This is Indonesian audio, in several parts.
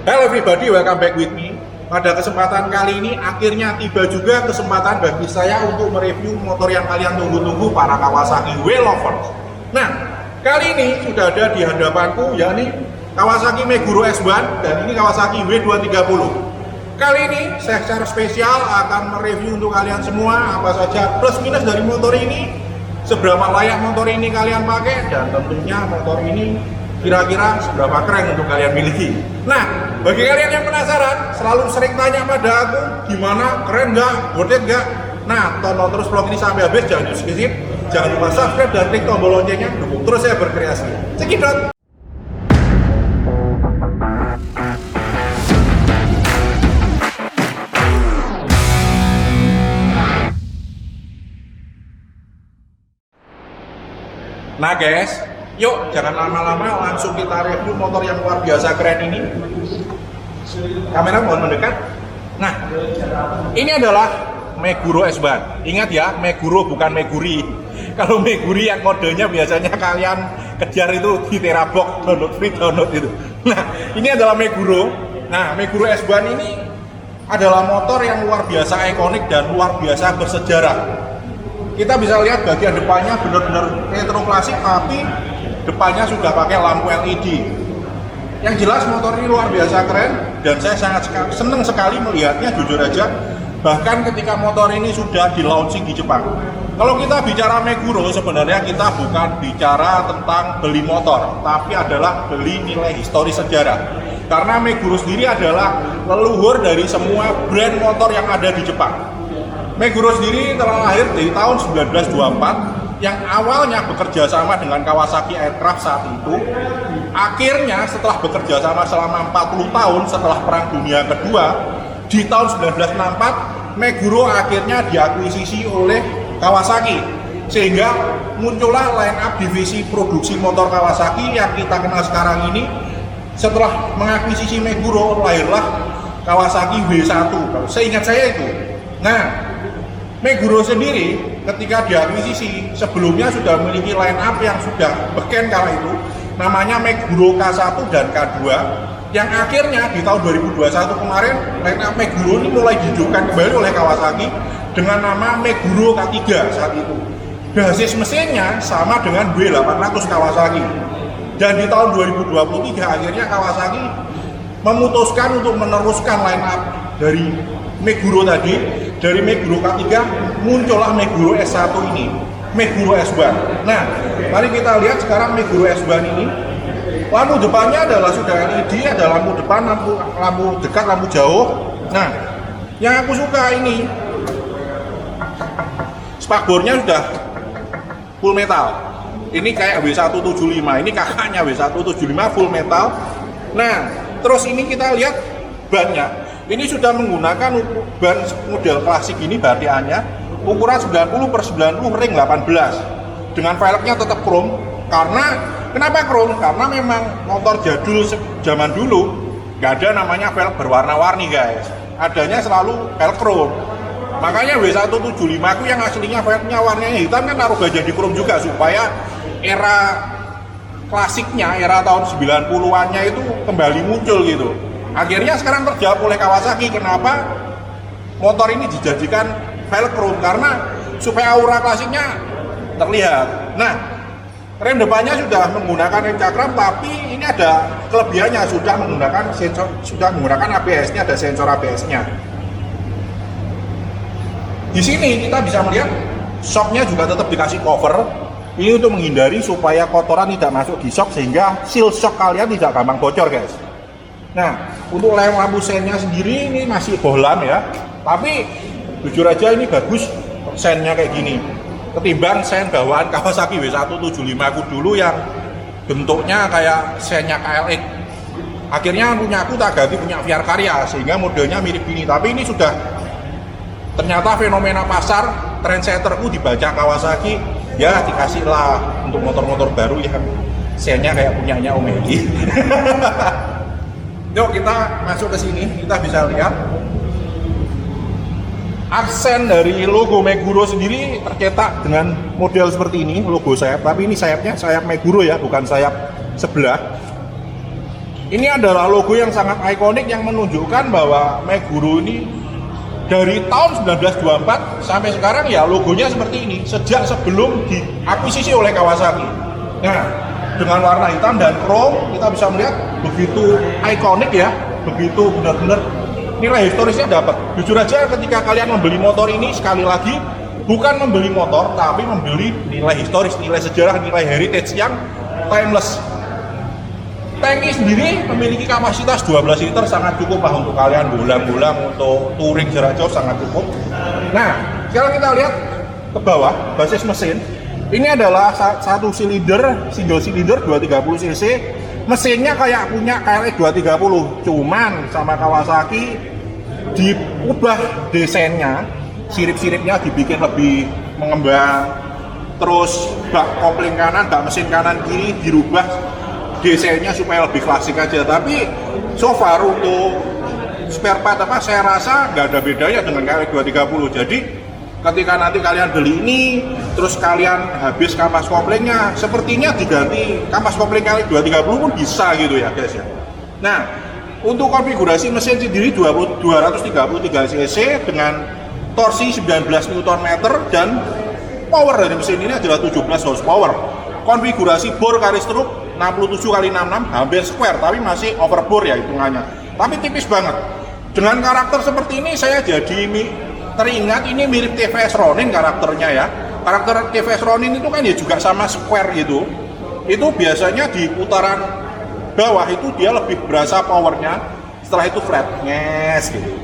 Hello everybody, welcome back with me. Pada kesempatan kali ini akhirnya tiba juga kesempatan bagi saya untuk mereview motor yang kalian tunggu-tunggu, para Kawasaki W lovers. Nah, kali ini sudah ada di hadapanku yakni Kawasaki Meguro S1 dan ini Kawasaki W230. Kali ini saya secara spesial akan mereview untuk kalian semua apa saja plus minus dari motor ini, seberapa layak motor ini kalian pakai, dan tentunya motor ini kira-kira seberapa keren untuk kalian miliki. Nah, bagi kalian yang penasaran, selalu sering tanya pada aku, gimana, keren nggak, worth it nggak? Nah, tonton terus vlog ini sampai habis, jangan skip, jangan lupa subscribe dan klik tombol loncengnya, dukung terus saya berkreasi. Cekidot! Nah guys, yuk jangan lama-lama, langsung kita review motor yang luar biasa keren ini. Kamera mohon mendekat. Nah, ini adalah Meguro S1. Ingat ya, Meguro bukan Meguri. Kalau Meguri yang kodenya biasanya kalian kejar itu di Terabox, download free, download itu. Nah, ini adalah Meguro. Nah, Meguro S1 ini adalah motor yang luar biasa ikonik dan luar biasa bersejarah. Kita bisa lihat bagian depannya benar-benar retro klasik, tapi depannya sudah pakai lampu LED. Yang jelas motor ini luar biasa keren dan saya sangat senang sekali melihatnya, jujur aja. Bahkan ketika motor ini sudah di launching di Jepang. Kalau kita bicara Meguro, sebenarnya kita bukan bicara tentang beli motor, tapi adalah beli nilai historis sejarah. Karena Meguro sendiri adalah leluhur dari semua brand motor yang ada di Jepang. Meguro sendiri telah lahir di tahun 1924 yang awalnya bekerja sama dengan Kawasaki Aircraft saat itu. Akhirnya setelah bekerja sama selama 40 tahun setelah Perang Dunia Kedua, di tahun 1964 Meguro akhirnya diakuisisi oleh Kawasaki, sehingga muncullah line up divisi produksi motor Kawasaki yang kita kenal sekarang ini. Setelah mengakuisisi Meguro, lahirlah Kawasaki W1, kalau seingat saya itu. Nah, Meguro sendiri ketika diakuisisi sebelumnya sudah memiliki line up yang sudah beken kala itu, namanya Meguro K1 dan K2, yang akhirnya di tahun 2021 kemarin line up Meguro ini mulai dihidupkan kembali oleh Kawasaki dengan nama Meguro K3 saat itu. Basis mesinnya sama dengan W800 Kawasaki. Dan di tahun 2023 akhirnya Kawasaki memutuskan untuk meneruskan line up dari Meguro tadi. Dari Meguro K3 muncullah Meguro S1 ini, Meguro S1. Nah, mari kita lihat sekarang Meguro S1 ini. Lampu depannya adalah sudah LED, ada lampu depan, lampu dekat, lampu jauh. Nah, yang aku suka ini spakbornya sudah full metal. Ini kayak W175, ini kakaknya W175 full metal. Nah, terus ini kita lihat bannya. Ini sudah menggunakan ban model klasik ini, batiannya ukuran 90/90 ring 18 dengan velgnya tetap chrome. Karena kenapa chrome? Karena memang motor jadul zaman dulu nggak ada namanya velg berwarna-warni guys, adanya selalu velg chrome. Makanya W175 itu yang aslinya velgnya warnanya hitam kan taruh gajah di chrome juga, supaya era klasiknya, era tahun 90-annya itu kembali muncul gitu. Akhirnya sekarang terjawab oleh Kawasaki kenapa motor ini dijadikan velg chrome, karena supaya aura klasiknya terlihat. Nah, rem depannya sudah menggunakan rem cakram, tapi ini ada kelebihannya, sudah menggunakan ABS-nya, ada sensor ABS-nya. Di sini kita bisa melihat shocknya juga tetap dikasih cover. Ini untuk menghindari supaya kotoran tidak masuk di shock, sehingga seal shock kalian tidak gampang bocor guys. Nah, untuk lampu sennya sendiri ini masih bohlam ya, tapi jujur aja ini bagus sennya kayak gini ketimbang sen bawaan Kawasaki W175 aku dulu yang bentuknya kayak sennya KLX. Akhirnya punya aku tak ganti punya VR Karya sehingga modelnya mirip gini, tapi ini sudah ternyata fenomena pasar, trendsetterku dibaca Kawasaki, ya dikasihlah untuk motor-motor baru yang sennya kayak punyanya Om Hedi. Yuk kita masuk ke sini, kita bisa lihat aksen dari logo Meguro sendiri tercetak dengan model seperti ini, logo sayap, tapi ini sayapnya sayap Meguro ya, bukan sayap sebelah. Ini adalah logo yang sangat ikonik yang menunjukkan bahwa Meguro ini dari tahun 1924 sampai sekarang ya logonya seperti ini sejak sebelum diakuisisi oleh Kawasaki. Nah, dengan warna hitam dan chrome kita bisa melihat begitu ikonik ya, begitu benar-benar nilai historisnya dapat. Jujur aja ketika kalian membeli motor ini, sekali lagi bukan membeli motor tapi membeli nilai historis, nilai sejarah, nilai heritage yang timeless. Tangki sendiri memiliki kapasitas 12 liter, sangat cukup lah untuk kalian bolang-bolang, untuk touring jarak jauh sangat cukup. Nah, sekarang kita lihat ke bawah, basis mesin. Ini adalah satu silinder, single silinder 230 cc. Mesinnya kayak punya KLX 230, cuman sama Kawasaki diubah desainnya, sirip-siripnya dibikin lebih mengembang. Terus bak kopling kanan, bak mesin kanan kiri dirubah desainnya supaya lebih klasik aja. Tapi so far untuk spare part apa saya rasa nggak ada bedanya dengan KLX 230. Jadi ketika nanti kalian beli ini terus kalian habis kampas koplingnya, sepertinya diganti kampas kopling KLX 230 pun bisa gitu ya guys ya. Nah, untuk konfigurasi mesin sendiri 233 cc dengan torsi 19 Nm dan power dari mesin ini adalah 17 horsepower. Konfigurasi bor garis struk 67x66 hampir square, tapi masih overbore ya hitungannya, tapi tipis banget. Dengan karakter seperti ini saya jadi teringat ini mirip TVS Ronin karakternya ya. Karakter TVS Ronin itu kan ya juga sama square gitu. Itu biasanya di putaran bawah itu dia lebih berasa powernya, setelah itu flat nges gitu.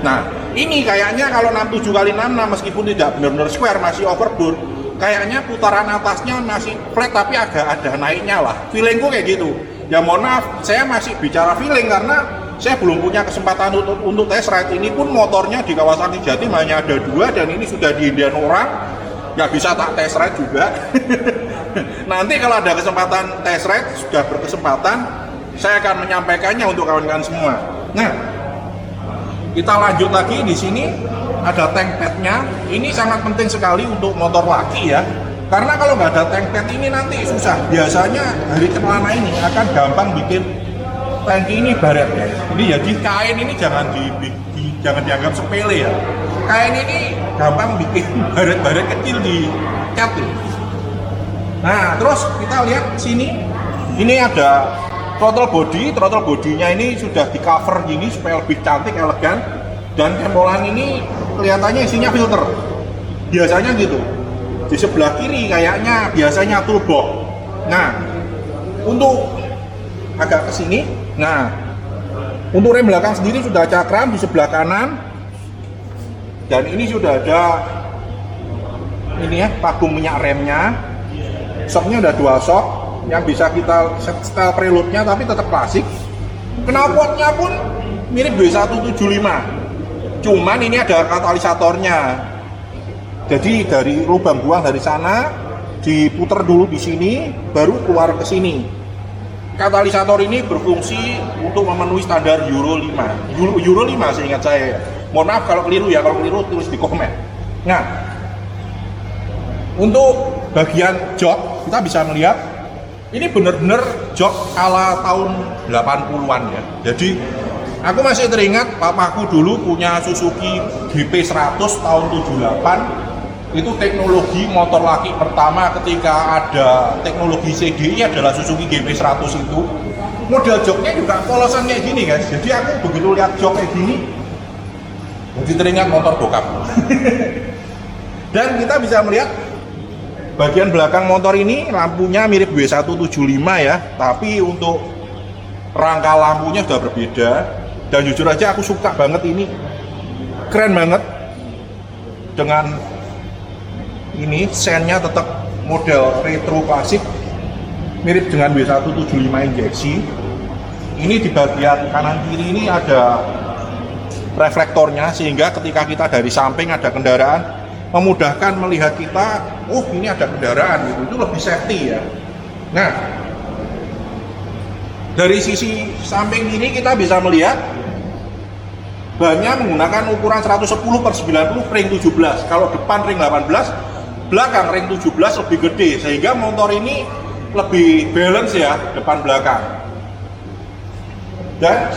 Nah ini kayaknya kalau 67x66 meskipun tidak benar-benar square, masih overbore, kayaknya putaran atasnya masih flat tapi agak ada naiknya lah. Feelingku kayak gitu. Ya mohon maaf, saya masih bicara feeling karena saya belum punya kesempatan untuk test ride. Ini pun motornya di Kawasaki Jatim hanya ada 2 dan ini sudah diindian orang, nggak bisa tak test ride juga. Nanti kalau ada kesempatan test ride, sudah berkesempatan, saya akan menyampaikannya untuk kawan-kawan semua. Nah, kita lanjut lagi di sini. Ada tank padnya, ini sangat penting sekali untuk motor laki ya, karena kalau nggak ada tank pad ini nanti susah. Biasanya hari celana ini akan gampang bikin tangki ini baret guys. Ini jadi kain ini jangan dianggap sepele ya. Kain ini gampang bikin baret-baret kecil di cat tuh. Nah terus kita lihat sini, ini ada throttle bodinya ini sudah di cover gini supaya lebih cantik, elegan. Dan tempolan ini kelihatannya isinya filter, biasanya gitu. Di sebelah kiri kayaknya biasanya turbo. Nah untuk agak ke sini, nah untuk rem belakang sendiri sudah cakram di sebelah kanan, dan ini sudah ada ini ya pagung minyak remnya. Shocknya udah 2 shock yang bisa kita setel preloadnya tapi tetap klasik. Knalpotnya pun mirip W175, cuman ini ada katalisatornya. Jadi dari lubang buang dari sana diputer dulu di sini, baru keluar ke sini. Katalisator ini berfungsi untuk memenuhi standar Euro 5. Euro 5 seingat saya. Mohon maaf kalau keliru ya, kalau keliru tulis di komen. Nah, untuk bagian jok kita bisa melihat ini benar-benar jok ala tahun 80-an ya. Jadi aku masih teringat papaku dulu punya Suzuki GP100 tahun 78. Itu teknologi motor laki pertama ketika ada teknologi CDI adalah Suzuki GP100 itu. Model joknya juga polosan kayak gini guys. Jadi aku begitu lihat jok kayak gini, jadi teringat motor bokap. Dan kita bisa melihat bagian belakang motor ini lampunya mirip W175 ya, tapi untuk rangka lampunya sudah berbeda. Dan jujur aja aku suka banget ini, keren banget. Dengan ini sennya tetap model retro klasik, mirip dengan W175 injeksi. Ini di bagian kanan kiri ini ada reflektornya, sehingga ketika kita dari samping ada kendaraan, memudahkan melihat kita, oh ini ada kendaraan gitu, itu lebih safety ya. Nah, dari sisi samping ini kita bisa melihat bannya menggunakan ukuran 110/90 ring 17. Kalau depan ring 18, belakang ring 17 lebih gede, sehingga motor ini lebih balance ya depan belakang. Dan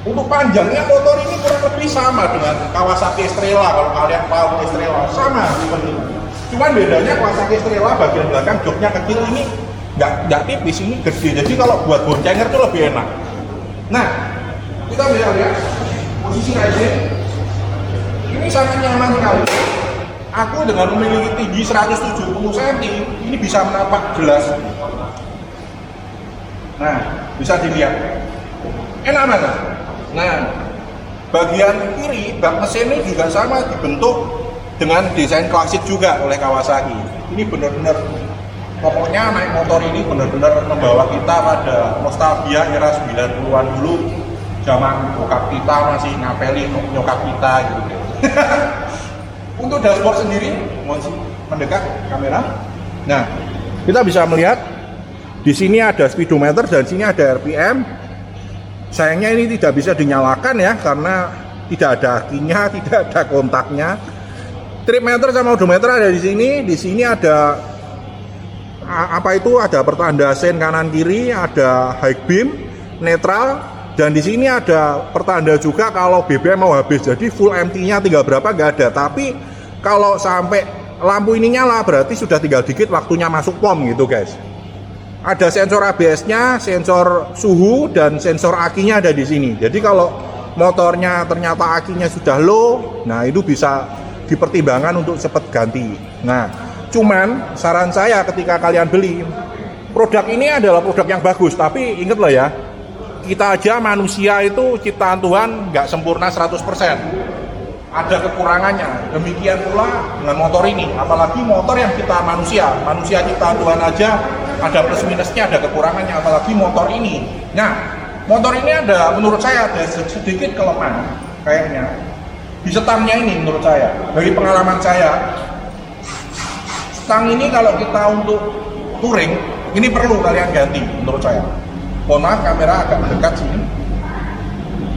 untuk panjangnya motor ini kurang lebih sama dengan Kawasaki Estrella. Kalau kalian tahu Estrella sama seperti ini. Cuman bedanya Kawasaki Estrella bagian belakang joknya kecil, ini nggak tipis, ini gede. Jadi kalau buat boncenger itu lebih enak. Nah, kita bisa lihat posisi riding ini sangat nyaman sekali. Aku dengan memiliki tinggi 170 cm ini bisa menapak jelas. Nah, bisa dilihat enak banget. Nah, bagian kiri bak mesin ini juga sama, dibentuk dengan desain klasik juga oleh Kawasaki. Ini benar-benar, pokoknya naik motor ini benar-benar membawa kita pada nostalgia era 90-an dulu, zaman bokap kita masih ngapeli nyokap kita gitu. Untuk dashboard sendiri, mendekat kamera. Nah, kita bisa melihat di sini ada speedometer dan di sini ada RPM. Sayangnya ini tidak bisa dinyalakan ya, karena tidak ada akinya, tidak ada kontaknya. Trip meter sama odometer ada di sini. Di sini ada apa itu? Ada pertanda sen kanan kiri, ada high beam, netral, dan di sini ada pertanda juga kalau BBM mau habis. Jadi full empty-nya tinggal berapa nggak ada. Tapi kalau sampai lampu ini nyala berarti sudah tinggal dikit waktunya masuk pom gitu guys. Ada sensor ABS-nya, sensor suhu, dan sensor akinya ada di sini. Jadi kalau motornya ternyata akinya sudah low, nah itu bisa dipertimbangkan untuk cepat ganti. Nah, cuman saran saya ketika kalian beli produk ini adalah produk yang bagus, tapi inget loh ya, kita aja manusia itu ciptaan Tuhan nggak sempurna 100%. Ada kekurangannya. Demikian pula dengan motor ini, apalagi motor yang kita manusia ciptaan Tuhan aja ada plus minusnya, ada kekurangannya, apalagi motor ini. Nah, motor ini ada, menurut saya ada sedikit kelemahan kayaknya di stangnya ini. Menurut saya, dari pengalaman saya, stang ini kalau kita untuk touring ini perlu kalian ganti menurut saya. Mohon maaf, kamera agak mendekat sini.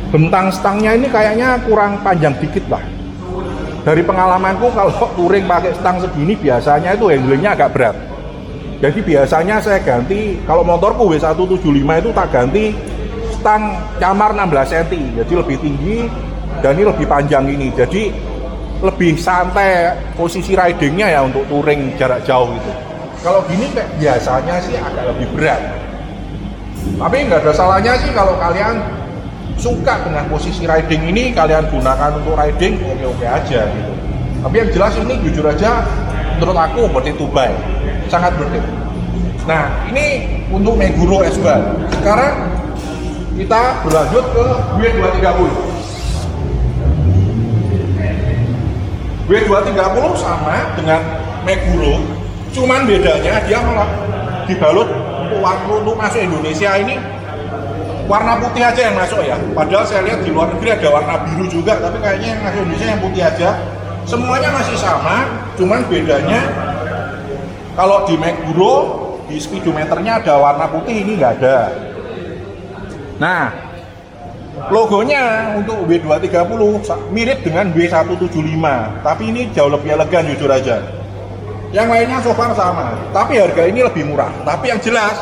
Bentang stangnya ini kayaknya kurang panjang dikit lah. Dari pengalamanku kalau touring pakai stang segini biasanya itu handlingnya agak berat. Jadi biasanya saya ganti, kalau motorku W175 itu tak ganti stang camar 16 cm. Jadi lebih tinggi dan ini lebih panjang ini. Jadi lebih santai posisi ridingnya ya untuk touring jarak jauh itu. Kalau gini kayak biasanya sih agak lebih berat. Tapi nggak ada salahnya sih kalau kalian suka dengan posisi riding ini, kalian gunakan untuk riding, oke-oke aja gitu. Tapi yang jelas ini jujur aja menurut aku worth it to buy, sangat worth it. Nah, ini untuk Meguro S2. Sekarang kita berlanjut ke W230. W230 sama dengan Meguro, cuman bedanya dia malah dibalut untuk masuk Indonesia ini warna putih aja yang masuk ya. Padahal saya lihat di luar negeri ada warna biru juga, tapi kayaknya yang masuk Indonesia yang putih aja. Semuanya masih sama, cuman bedanya kalau di Meguro di speedometernya ada warna putih, ini nggak ada. Nah, logonya untuk W230 mirip dengan W175, tapi ini jauh lebih elegan jujur aja. Yang lainnya so far sama, tapi harga ini lebih murah. Tapi yang jelas,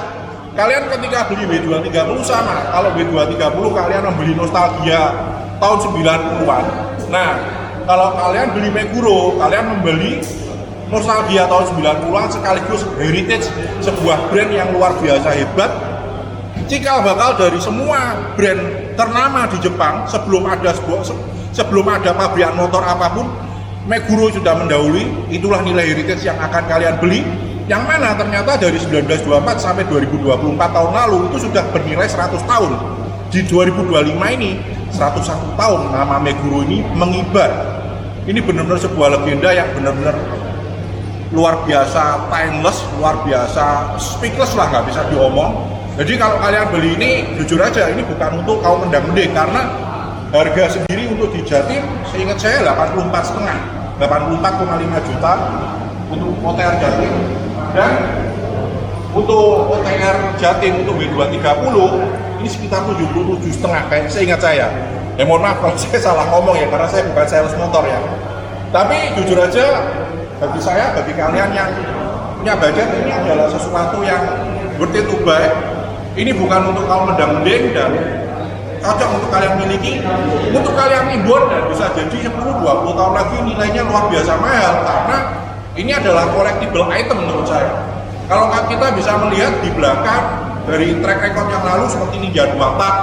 kalian ketika beli W230 sama, kalau W230 kalian membeli nostalgia tahun 90-an. Nah, kalau kalian beli Meguro, kalian membeli nostalgia tahun 90-an sekaligus heritage sebuah brand yang luar biasa hebat. Cikal bakal dari semua brand ternama di Jepang sebelum ada pabrikan motor apapun, Meguro sudah mendahului. Itulah nilai heritage yang akan kalian beli, yang mana ternyata dari 1924 sampai 2024 tahun lalu itu sudah bernilai 100 tahun. Di 2025 ini 101 tahun nama Meguro ini mengibar. Ini benar-benar sebuah legenda yang benar-benar luar biasa timeless, luar biasa speechless lah, nggak bisa diomong. Jadi kalau kalian beli ini, jujur aja ini bukan untuk kaum mendang-mending, karena harga sendiri untuk di Jatim seingat saya 84,5 juta untuk OTR Jatim, dan untuk OTR Jatim untuk W230 ini sekitar 77,5 kayak seingat saya. Ya mohon maaf kalau saya salah ngomong ya, karena saya bukan sales motor ya. Tapi jujur aja bagi saya, bagi kalian yang punya budget, ini adalah sesuatu yang worth it to buy. Ini bukan untuk kaum mendang-mending, dan cocok untuk kalian miliki, untuk kalian import, dan bisa jadi 10-20 tahun lagi nilainya luar biasa mahal, karena ini adalah collectible item menurut saya. Kalau kita bisa melihat di belakang dari track record yang lalu seperti Ninja 2 tak,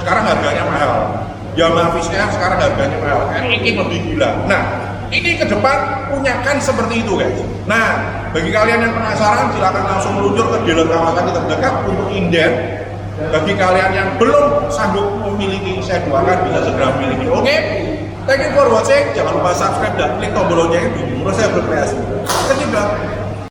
sekarang harganya mahal. Yamaha VCR sekarang harganya mahal, ini lebih gila. Nah, ini ke depan punyakan seperti itu guys. Nah, bagi kalian yang penasaran silakan langsung meluncur ke dealer Kawasaki terdekat untuk inden. Bagi kalian yang belum sanggup memiliki, saya doakan bisa segera memiliki. Oke, thank you for watching. Jangan lupa subscribe dan klik tombol loncengnya. Terus saya berkreasi. Terima kasih.